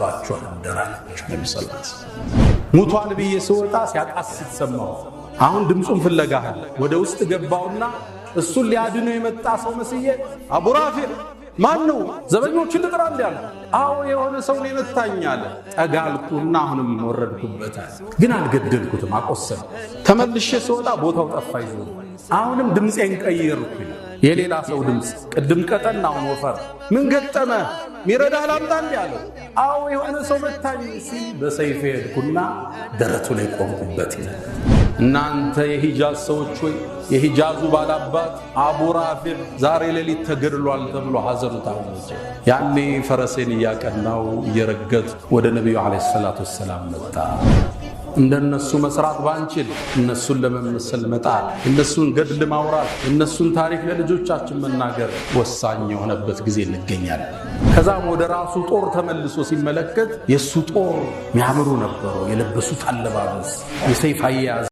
ይገባቸዋል እንደራላቸው ነብዩ ሰለላሁ ዐለይሂ ወሰለም ሙቷን ብዬ ስወጣ ሲያቃስት ሰማው አሁን ድምጹን ፍለጋ ወደ ውስጥ ገባውና እሱን ሊያድነው የመጣ ሰው መስዬ አቡ ራፊዕ ማን ነው ዘበኞችን ልጥራ እንዲያለ አዎ የሆነ ሰው ነው የመታኛለ ጠጋልኩና አሁንም ወረድኩበት ግን አልገደልኩትም አቆሰለ ተመልሼ ስወጣ ቦታው ጠፋይ ነው አሁንም ድምጼን ቀየርኩኝ የሌላ ሰው ድምጽ ቅድም ቀጠና አሁን ወፈር ምን ገጠመ ሚረዳ ላምጣ እንዲያለ አዎ የሆነ ሰው መታኝ ሲል በሰይፍ ሄድኩና ደረቱ ላይ ቆምኩበት ይላል እናንተ የሂጃዝ ሰዎች ሆይ የሂጃዙ ባላባት አቡ ራፊዕ ዛሬ ሌሊት ተገድሏል ተብሎ ሐዘኑ ታወጀ ያኔ ፈረሴን ያቀናው እየረገጥ ወደ ነብዩ አለይሂ ሰላቱ ወሰለም መጣ እንደነሱ መስራት ባንችል እነሱን ለመመሰል መጣር እነሱን ገድል ማውራት እነሱን ታሪክ ለልጆቻችን መናገር ወሳኝ የሆነበት ጊዜ እንገኛለን ከዛም ወደ ራሱ ጦር ተመልሶ ሲመለከት የሱ ጦር የሚያምሩ ነበሩ የለበሱት አለባበስ የሰይፍ አያያዝ